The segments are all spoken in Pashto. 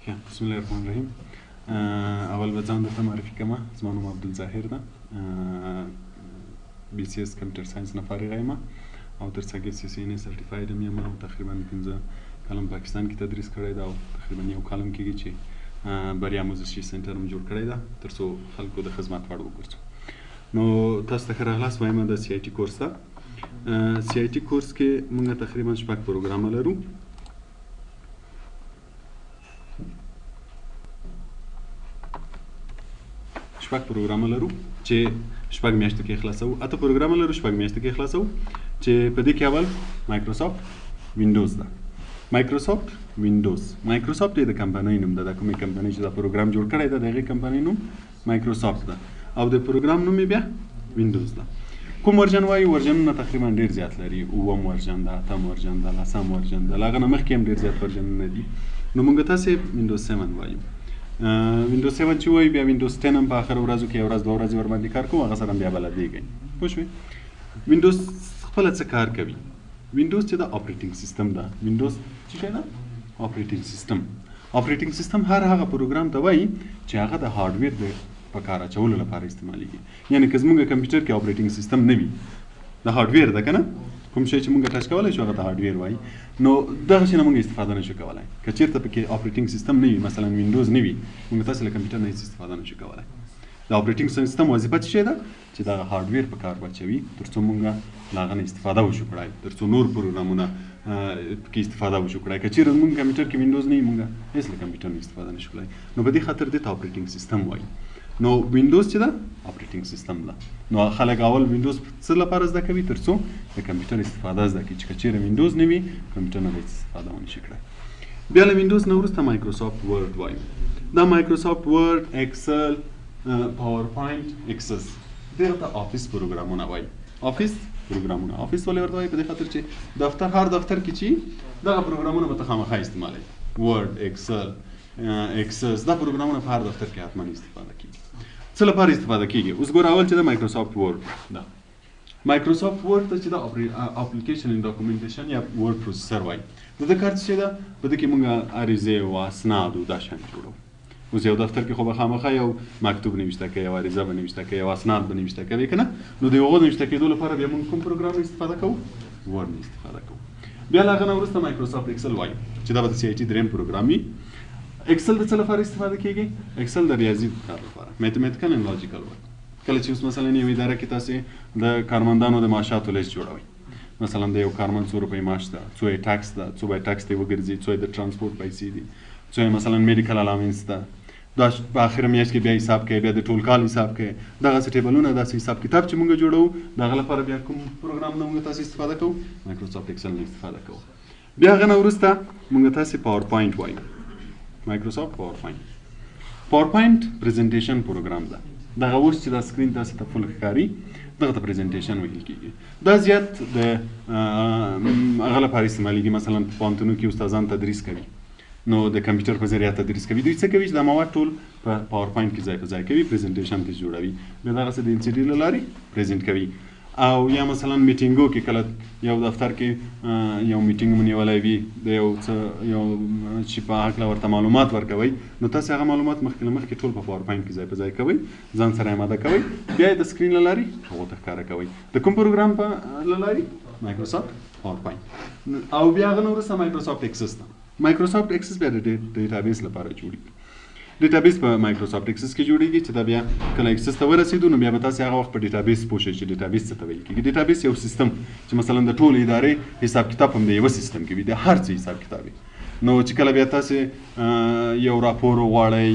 بسم الله الرحمن الرحیم. اول به ځان درته معرفي کوم. زما نوم عبدالظاهر ده. بی سی اس کمپیوټر ساينس نه فارغ یم او تر څنګه سی سی ان سرټیفاید یم او تقریبا 15 کلم پاکستان کې تدریس کړی دا او تقریبا یو کلم کېږي چې بریا موزیشي سنټر هم جوړ کړی دا ترڅو خلکو د خدمت وړ وګرځو. نو تاسو ته ښه راغلاست وایم د سی آی ټي کورس ته. سی آی ټي کورس کې موږ تقریبا 6 پروګرام لرو. شپږ پروګرام لرو چې شپږ میاشتې کې خلاصو. اته پروګرام لرو شپږ میاشتې کې خلاصو چې په دې کې اول مایکروسافټ وینډوز ده. مایکروسافټ وینډوز د کمپنۍ نوم ده. د کومې کمپنۍ چې دا پروګرام جوړ کړی ده د هغې کمپنۍ نوم مایکروسافټ ده او د پروګرام نوم یې بیا وینډوز ده. کوم ورژن وایي؟ ورژنونه تقریبا ډېر زیات لري. 9 ورژن ده، 8 ورژن ده، 10 ورژن ده، له هغه نه مخکې هم ډېر زیات ورژنونه دي. نو موږ تاسې وینډوز 7 وایو. وینډوز 7 چې وایي بیا وینډوز 10 هم په آخر ورځو کې یو ورځ دوه ورځې ورباندې کار کوو، هغه سره هم بیا بلدېږئ. پوه شوې؟ وینډوز خپله څه کار کوي؟ وینډوز چې د اپریټینګ سیسټم ده. وینډوز څه شی ده؟ اپریټینګ سیسټم. اپریټینګ سیسټم هر هغه پروګرام ته وایي چې هغه د هارډویر د په کار اچولو لپاره استعمالیږي. یعنې که زموږ کمپیوټر کې اپریټینګ سیسټم نه وي، د هارډویر ده که نه، کوم شی چې موږ ټچ کولی شو هغه ته هارډویر وایي، نو دغه شي نه موږ استفاده نشو کولی. که چېرته پکې اپریټینګ سیسټم نه وي، مثلا وینډوز نه وي، موږ تاسې له کمپیوټر نه هېڅ استفاده نشو کولی. د اپریټینګ سیسټم وظیفه څه شی ده؟ چې دغه هارډویر په کار واچوي تر څو موږ له هغه نه استفاده وشو کړی، تر څو نور پروګرامونه پکې استفاده وشو کړی. که چېرته زموږ کمپیوټر کې وینډوز نه وي، موږ هېڅ له کمپیوټر نه استفاده نشو کولی. نو په دې خاطر دې ته اپریټینګ سیسټم وایي. نو وینډوز چې ده اپریټینګ سیسټم ده. نو خلک اول وینډوز څه لپاره زده کوي؟ تر څو د کمپیوټر استفاده زده کړي چې که چېرې وینډوز نه وي کمپیوټر نه به هېڅ استفاده ونشي کړی. بیا له وینډوز نه وروسته مایکروسافټ ورډ وایو. دا مایکروسافټ ورډ، ایکسل، پاور پوینټ، ایکسس، دغه ته افیس پروګرامونه وایي. افیس پروګرامونه افیس ولې ورته وایي؟ په دې خاطر چې دفتر هر دفتر کې چې دغه پروګرامونه به ته خامخا استعمالوي. ورډ، ایکسل، ایکسس، دا پروګرامونه په هر دفتر کې حتما استفاده کېږي. څه لپاره استفاده کېږي؟ اوس ګوره اول چې د مایکروسافټ ورډ ده. مایکروسافټ ورډ ته چې د اپلیکیشن ان ډاکومنټیشن یا ورډ پروسیسر وایي. د ده کار څه ده؟ په دې کې موږ عریضې او اسناد او دا شیان جوړوو. اوس یو دفتر کې خو به خامخا یو مکتوب نوشته کوي، یو عریضه به نوشته کوي، یو اسناد به نوشته کوي که نه؟ نو د هغو نوشته کېدو لپاره بیا موږ کوم پروګرام استفاده کوو؟ ورډ نه استفاده کوو. بیا له هغه نه وروسته مایکروسافټ ایکسل وایي چې دا به د سی آی ټي درېیم پروګرام وي. ایکسل د څه لپاره استفاده کېږي؟ ایکسل د ریاضي کار لپاره، میتھمیټیکل اینډ لاجیکل ورک. کله چې اوس مثلا یو اداره کې تاسې د کارمندانو د معاشاتو لیست جوړوئ، مثلا د یو کارمند څو روپۍ معاش ده، څو یې ټکس ده، څو باید ټکس ته وګرځي، څو یې د ټرانسپورټ پیسې دي، څو یې مثلا میډیکل الاونس ده، دا په آخره میاشت کې بیا حساب کوي، بیا د ټول کال حساب کوي. دغسې ټیبلونه، داسې حساب کتاب چې موږ جوړوو، د هغه لپاره بیا کوم پروګرام نه موږ تاسې استفاده کوو؟ مایکروسافټ ایکسل نه استفاده کوو. بیا هغه نه وروسته موږ تاسې پاور پوینټ وایو. مایکروسافټ پاور پوینټ. پاور پوینټ پریزنټیشن پروګرام ده. دغه اوس چې دا سکرین تاسې ته فل ښکاري، دغه ته پریزنټیشن ویل کېږي. دا زیات د هغه لپاره استعمالیږي، مثلا په پوهنتونو کې استادان تدریس کوي، نو د کمپیوټر په ذریعه تدریس کوي. دوی څه کوي چې دا مواد ټول په پاور پوینټ کې ځای په ځای کوي، پریزنټیشن پرې جوړوي، بیا دغسې د این سی ډي له لارې پریزنټ کوي. او یا مثلا میټینګو کې کله یو دفتر کې یو میټینګ مو نیولی وي د یو څه یو چې په هکله ورته معلومات ورکوئ، نو تاسې هغه معلومات مخکې له مخکې ټول په پاور پوینټ کې ځای په ځای کوئ، ځان سره اماده کوئ، بیا یې د سکرین له لارې هغو ته ښکاره کوئ. د کوم پروګرام په له لارې؟ مایکروسافټ پاور پوینټ. او بیا هغه نه وروسته مایکروسافټ ایکسس ده. مایکروسافټ ایکسس بیا د ډیټابیس لپاره جوړېږي. ډیټابیس په مایکروسافټ ایکسس کې جوړېږي چې دا بیا کله ایکسس ته ورسېدو نو بیا به تاسې هغه وخت په ډیټابیس پوه شئ چې ډیټابیس څه ته ویل کېږي. ډیټابیس یو سیستم چې مثلا د ټولې ادارې حساب کتاب هم د یوه سیستم کې وي، د هر څه حساب کتاب وي. نو چې کله بیا تاسې یو راپور وغواړئ،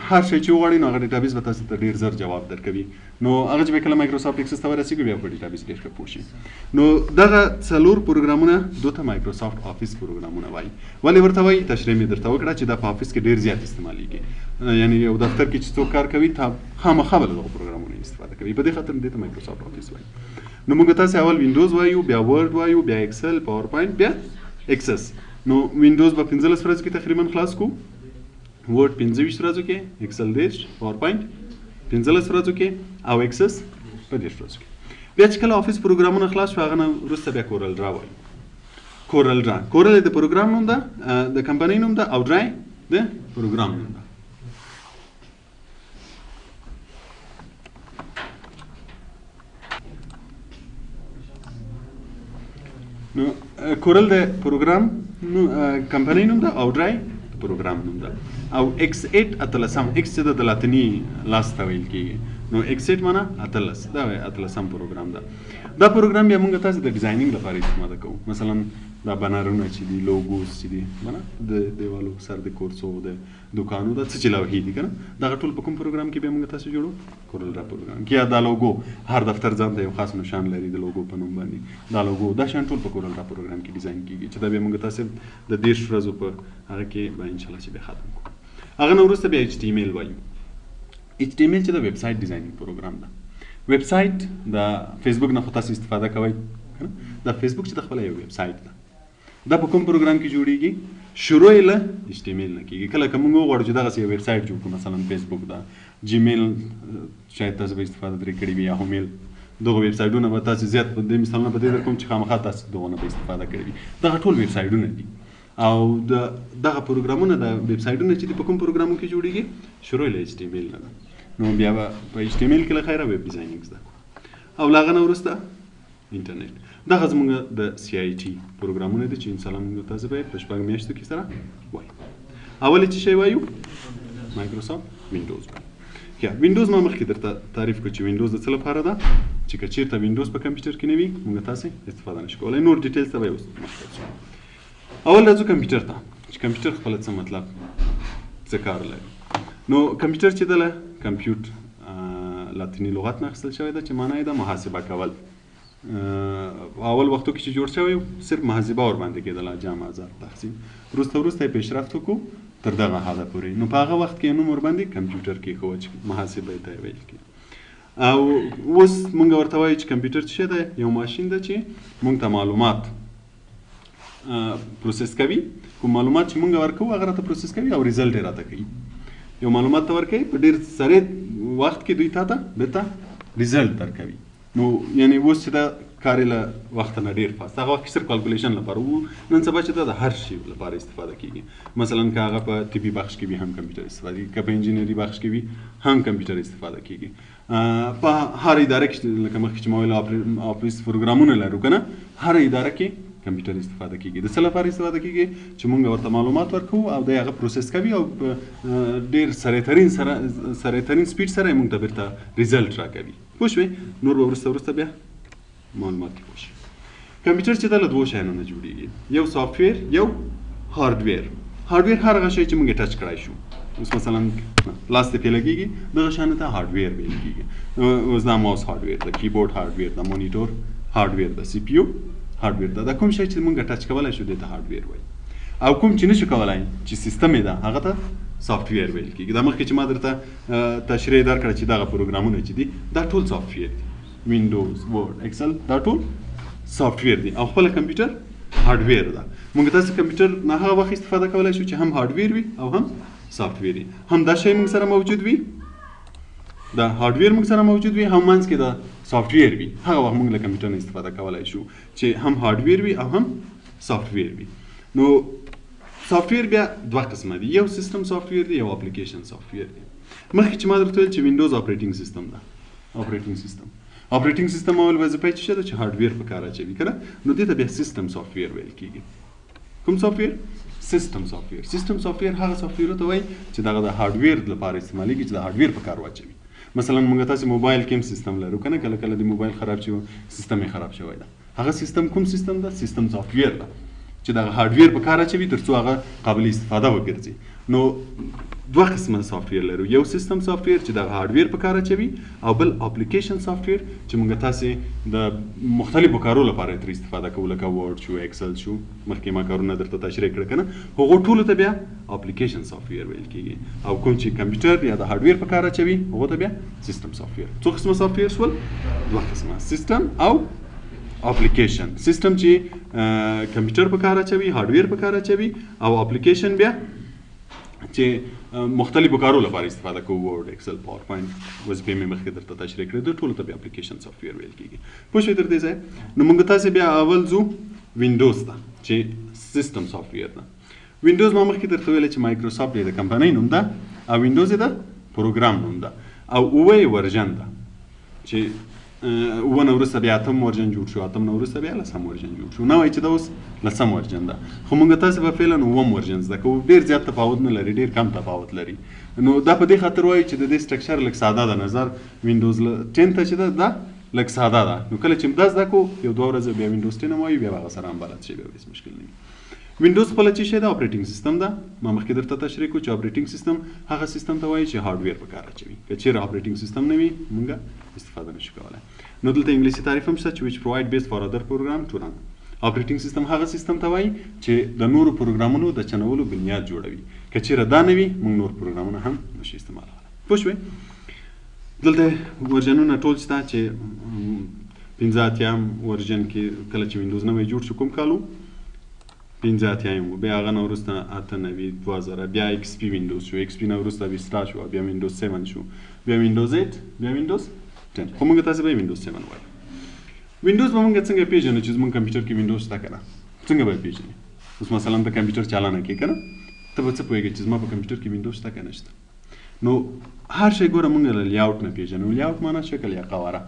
هر شی چې وغواړئ، نو هغه ډیټابیس به تاسې ته ډېر زر جواب درکوي. نو هغه چې بیا کله مایکروسافټ ایکسس ته ورسېږو بیا په ډیټابیس ډېر ښه پوه شئ. نو دغه څلور پروګرامونه دو ته مایکروسافټ افیس پروګرامونه وایي. ولې ورته وایي؟ تشریح مې درته وکړه چې دا په افیس کې ډېر زیات استعمالیږي. یعنې یو دفتر کې چې څوک کار کوي، خامخا به له دغو پروګرامونو استفاده کوي. په دې خاطر دې ته مایکروسافټ افیس وایي. نو موږ تاسې اول وینډوز وایو، بیا ورډ وایو، بیا ایکسل، پاور پوینټ، بیا ایکسس. نو وینډوز به 15 ورځو کې تقریبا خلاص کو، ورډ 25 ورځو کې، ایکسل 10، پاور پوینټ 15 ورځو کې، او ایکسس په 10 ورځو کې. بیا چې کله افیس پروګرامونه خلاص شو، هغه نه وروسته بیا کورل ډرا وایو. کورل ډرا د پروګرام نوم ده، د کمپنۍ نوم ده، او ډرای د پروګرام نوم ده. نو کورل د پروګرام نو کمپنی نوم ده او ډرای د پروګرام نوم ده. او x8 اتلسم x چې د لاتینی لاس ته ویل کیږي نو x8 معنا اتلس دا اتلسم پروګرام ده. دا پروګرام بیا موږ تاسو د ډیزاینینګ لپاره استفاده کوو. مثلا دا بنرونه چې دي لوګوز چې دي معنا د دیوالو سر د کورسو د دکانو د څه چې لوحې دي کنه دا ټول په کوم پروګرام کې به موږ تاسو جوړو کورل ډرا پروګرام کې. دا لوګو هر دفتر ځان ته یو خاص نشان لري د لوګو په نوم باندې. دا لوګو دا شان ټول په کورل ډرا پروګرام کې ډیزاین کیږي چې دا به موږ تاسو د 10 ورځې په هغه کې به ان شاء الله چې به ختم کوو. هغه نو وروسته بیا HTML وایو. HTML چې د ویب سایټ ډیزاینینګ پروګرام ده. ویب سایټ د فیسبوک نه خو تاسو استفاده کوئ دا فیسبوک چې د خپل یو ویب سایټ ده. دا په کوم پروګرام کې جوړیږي؟ شروع یې له HTML نه کیږي. کله که موږ وغواړو چې دغسې یو ویب سایټ جوړ کړو مثلا فیسبوک ده جیمیل شاید تاسو به استفاده ترې کړې وي یا هومیل دغه ویب سایټونه به تاسو زیات په دې مثالونه به دې درکوم چې خامخا تاسو دغه نه به استفاده کړې وي. دغه ټول ویب سایټونه دي او دغه پروګرامونه د ویب سایټونه چې په کوم پروګرامونو کې جوړیږي شروع له HTML نه ده. نو بیا به په HTML کې له خیره ویب ډیزاینینګ زده کړو او له هغه نه وروسته انټرنیټ. دغه زموږ د CIT پروګرامونه دي چې ان شاء الله موږ تاسو به په شپږ میاشتو کې سره وایو. اول چې شی وایو مایکروسافټ وینډوز. یا وینډوز ما مخکې درته تعریف کړ چې وینډوز د څه لپاره ده چې که چېرته وینډوز په کمپیوټر کې نه وي موږ تاسې استفاده نشو کولی. نور ډیټیلز ته به اوس مخکې شو. اول راځو کمپیوټر ته چې کمپیوټر خپله څه مطلب څه کار لري. نو کمپیوټر چې ده له کمپیوټ لاتیني لغت نه اخیستل شوی ده چې معنا یې ده محاسبه کول. اول وختو کې چې جوړ شوی صرف محاسبه ورباندې کېدله جمع ضرب تقسیم. وروسته یې پیشرفت وکړو تر دغه حده پورې. نو په هغه وخت کې نوم ورباندې کمپیوټر کېښوه چې محاسبې ته یې ویل کېږي. او اوس موږ ورته وایو چې کمپیوټر څه دی؟ یو ماشین ده چې موږ ته معلومات پروسس کوي. کوم معلومات چې موږ ورکوو هغه راته پروسس کوي او ریزلټ یې راته کوي. یو معلومات ته ورکوي په ډېر سریع وخت کې دوی تا ته بېرته ریزلټ درکوي. نو یعنی اوس چې دا کار یې له وخته نه ډېر فاست هغه وخت کې صرف کالکولیشن لپاره وو. نن سبا چې دا د هر شي لپاره استفاده کېږي. مثلا که هغه په طبي بخش کې وي هم کمپیوټر استفاده کېږي، که په انجینري بخش کې وي هم کمپیوټر استفاده کېږي. په هر اداره کې لکه مخکې چې ما ویل آفیس پروګرامونه لرو که نه هر اداره کې کمپیوټر استفاده کېږي. د څه لپاره استفاده کېږي؟ چې موږ ورته معلومات ورکوو او دی هغه پروسس کوي او ډېر سریع سپیډ سره یې موږ ته بېرته ریزلټ راکوي. پوه شوې؟ نور به وروسته بیا معلومات کې پوه شي. کمپیوټر چې دا له دوو شیانو نه جوړېږي، یو سافټویر یو هارډویر. هارډویر هر هغه شی چې موږ یې ټچ کړی شو. اوس مثلا لاس ته پرې لګېږي دغه شیانو ته هارډویر ویل کېږي. اوس دا ماوس هارډویر ده، کیبورډ هارډویر ده، مونیټور هارډویر ده، CPU هارډویر ده. دا کوم شی چې موږ ټچ کولی شو دې ته هارډویر وایي. او کوم چې نشو کولی چې سیستم یې ده هغه ته سافټویر ویل کېږي. دا مخکې چې ما درته تشریح درکړه چې دغه پروګرامونه چې دي دا ټول سافټویر دي. وینډوز، ورډ، ایکسل دا ټول سافټویر دي او خپله کمپیوټر هارډویر ده. موږ تاسې کمپیوټر نه هغه وخت استفاده کولی شو چې هم هارډویر وي او هم سافټویر وي. هم دا شی موږ سره موجود وي، دا هارډویر موږ سره موجود وي، هم منځ کې دا سافټویر وي. هغه وخت موږ له کمپیوټر نه استفاده کولی شو چې هم هارډویر وي او هم سافټویر وي. نو سافټویر بیا دوه قسمه دي، یو سیستم سافټویر دی، یو اپلیکیشن سافټویر دی. مخکې چې ما درته ویل چې وینډوز اپریټینګ سیستم ده. اپریټینګ سیستم اول وظیفه یې څه ده چې هارډویر په کار اچوي که نه، نو دې ته بیا سیستم سافټویر ویل کېږي. کوم سافټویر؟ سیستم سافټویر. سیستم سافټویر هغه سافټویرو ته وایي چې دغه د هارډویر لپاره استعمالیږي چې د هارډویر په کار واچوي. مثلا موږ تاسې موبایل کې هم سیستم لرو که نه، کله کله د موبایل خراب شي سیستم یې خراب شوی ده. هغه سیستم کوم سیستم ده؟ سیستم سافټویر ده چې دغه هارډویر په کار اچوي تر څو هغه قابل استفاده وګرځي. نو دوه قسمه سافټویر لرو، یو سیستم سافټویر چې دغه هارډویر په کار اچوي او بل اپلیکیشن سافټویر چې موږ تاسې د مختلفو کارو لپاره ترې استفاده کوو لکه ورډ شو، ایکسل شو، مخکې ما کارونه درته تشریح کړه که نه، هغو ټولو ته بیا اپلیکیشن سافټویر ویل کېږي. او کوم چې کمپیوټر یا د هارډویر په کار اچوي هغو ته بیا سیستم سافټویر. څو قسمه سافټویر شول؟ دوه قسمه، سیستم او اپلیکیشن. سیستم چې کمپیوټر په کار اچوي، هارډویر په کار اچوي، او اپلیکیشن بیا چې مختلفو کارو لپاره استفاده کوو، ورډ، ایکسل، پاور پوینټ وظیفې مې مخکې درته تشریح کړې، د ټولو ته بیا اپلیکیشن سافټویر ویل کېږي. پوه شوې تر دې ځایه؟ نو موږ تاسې بیا اول ځو وینډوز ته چې سیستم سافټویر ده. وینډوز ما مخکې درته ویل چې مایکروسافټ د کمپنۍ نوم ده او وینډوز د پروګرام نوم ده او اوه ورژن ده چې اوه نه وروسته بیا اتم ورژن جوړ شو، اتم نه وروسته بیا لسم ورژن جوړ شو، نوی چې ده اوس لسم ورژن ده. خو موږ تاسې به فعلا اووم ورژن زده کوو، ډېر زیات تفاوت نه لري، ډېر کم تفاوت لري. نو دا په دې خاطر وایي چې د دې سټرکچر لږ ساده ده، نظر وینډوز 10 ته چې ده دا لږ ساده ده. نو کله چې دا زده کوو یو دوه ورځې بیا وینډوز 10 هم وایو، بیا به هغه سره هم بلد شي، بیا هېڅ مشکل نه وي. وینډوز خپله چې شی ده اپریټینګ سیستم ده. ما مخکې درته تشریح کړو چې اپریټینګ سیستم هغه سیستم ته وایي چې هارډویر په کار اچوي. که چېرې اپریټینګ سیستم نه وي موږ استفاده نشو کولی. نو دلته انګلیسي تعریف هم شته چې which provide base for other program to run. اپریټینګ سیستم هغه سیستم ته وایي چې د نورو پروګرامونو د چلولو بنیاد جوړوي. که چېرې دا نه وي موږ نور پروګرامونه هم نشو استعمالولی. پوه شوې؟ دلته ورژنونه ټول شته چې 85 ورژن کې کله چې وینډوز نوی جوړ شو کوم کال و 85 و، بیا هغه نه وروسته 98 2000 بیا ایکس پی وینډوز شو، ایکس پی نه وروسته ویستا شو، بیا وینډوز 7 شو، بیا وینډوز 8، بیا وینډوز 10. خو موږ تاسې به وینډوز 7 وایو. وینډوز به موږ څنګه پیژنو چې زموږ کمپیوټر کې وینډوز شته که نه؟ څنګه به یې پیژنې؟ اوس مثلا ته کمپیوټر چالانه کړې که نه، ته به څه پوهېږې چې زما په کمپیوټر کې وینډوز شته که نه شته. نو هر شی ګوره موږ له لیاوټ نه پیژنو. لیاوټ معنا شکل یا قواره.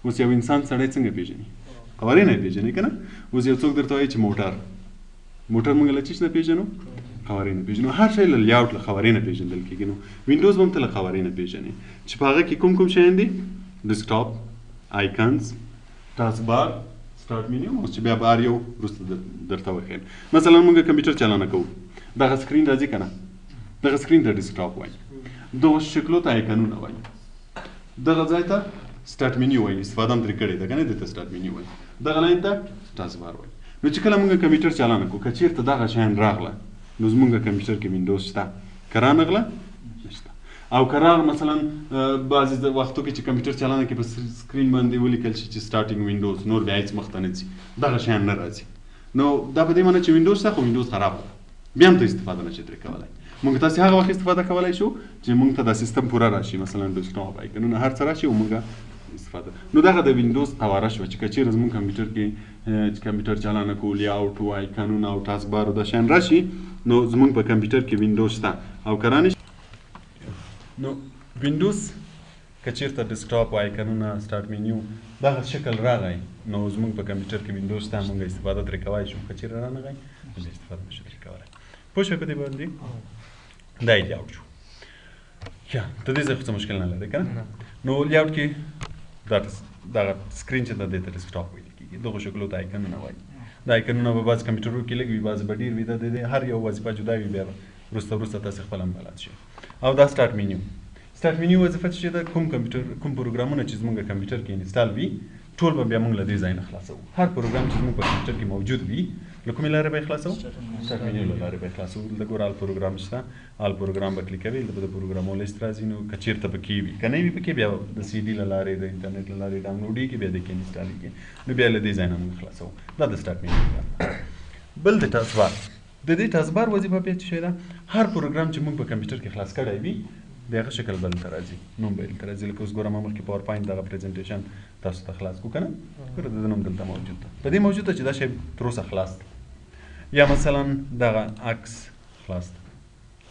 اوس یو انسان سړی څنګه پیژني؟ قوارې نه یې پیژنې که نه؟ اوس یو څوک درته وایي چې موټر موږ له چیش نه پیژنو؟ قوارې نه پیژنو. هر شی له لیاوټ له قوارې نه پیژندل کېږي. نو وینډوز به هم ته له قوارې نه پیژنې چې په هغه کې کوم شیان دي؟ ډیسکټاپ، آیکنز، ټاسک بار، سټارټ مینیو. اوس چې بیا به هر یو وروسته درته وښیم. مثلا موږ کمپیوټر چالانه کوو، دغه سکرین راځي که نه؟ دغه سکرین ته ډیسکټاپ وایي، دغه شکلو ته آیکنونه وایي، دغه ځای ته سټارټ مینیو وایي، استفاده هم ترې کړې ده که نه، دې ته سټارټ مینیو وایي، دغه لاین ته ټاسک بار وایي. نو چې کله موږ کمپیوټر چالانه کړو که چېرته دغه شیان راغله نو زموږ کمپیوټر کې وینډوز شته، که رانغله نشته. او که راغله مثلا بعضې وختو کې چې کمپیوټر چالانه کې په سکرین باندې ولیکل شي چې سټارټینګ وینډوز، نور بیا هېڅ مخته نه ځي، دغه شیان نه راځي. نو دا په دې معنی چې وینډوز شته خو وینډوز خراب ده، بیا هم ته استفاده نشي ترې کولی. موږ تاسې هغه وخت استفاده کولی شو چې موږ ته دا سیستم پوره راشي، مثلا ډیسکټاپ، آیکنونه، هر څه راشي او موږ استفاده. نو دغه د وینډوز قواره شوه چې که چېرې زموږ کمپیوټر کې چې کمپیوټر چالانه کوو، لیاوټ و، آیکنونه او ټاسک بار او دا شیان راشي نو زموږ په کمپیوټر کې وینډوز شته. او که رانشي نو وینډوز که چېرته ډیسکټاپ، آیکنونه، سټارټ مینیو دغه شکل راغی نو زموږ په کمپیوټر کې وینډوز شته، موږ استفاده ترې کولی شو. که چېرې رانغی نو بیا استفاده نشو ترې کولی. پوه شوې په دې باندې؟ دا یې لیاوټ شو. یا ته دې ځای خو څه مشکل نه لري که نه؟ نو لیاوټ کې دغه سکرین چې ده دې ته ډیسکټاپ ویل کېږي، دغو شکلو ته آیکنونه وایي. دا آیکنونه به بعض کمپیوټرو کې لږ وي، بعضې به ډېر وي، د دې هر یو وظیفه جدا وي، بیا وروسته تاسې خپله هم بلد شئ. او دا سټارټ مینیو. سټارټ مینیو وظیفه چې ده کوم پروګرامونه چې زموږ کمپیوټر کې انسټال وي ټول به بیا موږ له دې ځای نه خلاصوو. هر پروګرام چې زموږ په کمپیوټر کې موجود وي له کومې لارې به یې خلاصوو؟ سټارټ مینیو له لارې به یې خلاصوو. دلته ګوره آل پروګرام شته، آل پروګرام به کلیک کوئ، دلته د پروګرامو لیست راځي. نو که چېرته پکې وي که نه وي پکې بیا د سی ډي له لارې د انټرنیټ له لارې ډاونلوډېږي، بیا د کې انسټالېږي. نو بیا له دې ځای نه موږ خلاصوو. دا د سټارټ مینیو ده. بل د ټاسک بار. د دې ټاسک بار وظیفه بیا څه شی ده؟ هر پروګرام چې موږ په کمپیوټر کې خلاص کړی وي د هغه شکل به دلته راځي، نوم به یې دلته راځي. لکه اوس ګوره ما مخکې پاور پاینټ دغه پریزنټیشن تاسو ته خلاص کړو که نه؟ ګوره د ده نوم دلته موجود ده. په دې موجود ده چې دا شی تر اوسه خلاص ده. یا مثلا دغه عکس خلاص ده،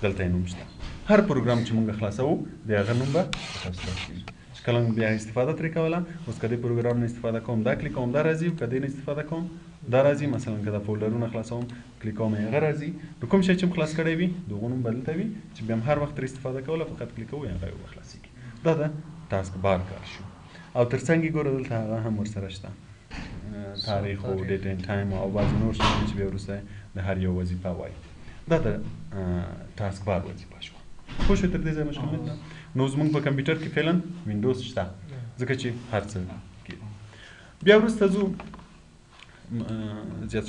دلته یې نوم شته. هر پروګرام چې موږ خلاصوو د هغه نوم به تاسو ته کېږي. چې کله بیا استفاده ترې کوله، اوس که دې پروګرام نه استفاده کوم دا کلیک کوم دا راځي، او که دې نه استفاده کوم دا راځي. مثلا که دا فولډرونه خلاصوم کلیک کوم هغه راځي. نو کوم شی چې م خلاص کړی وي د هغو نوم به دلته وي چې بیا هم هر وخت ترې استفاده کوله فقط کلیک کوو هغه به خلاصېږي. دا د ټاسک بار کار شو. او تر څنګ یې ګوره دلته هغه هم ورسره شته، تاریخ او ډیټ اینډ ټایم او بعضې نور شیان چې بیا وروسته د هر یو وظیفه وایي. دا د ټاسک بار وظیفه شوه. پوه شوې تر دې ځایه مشکل نه. نو زموږ په کمپیوټر کې فعلا وینډوز شته ځکه چې هر څه کېږي. بیا وروسته ځو زیات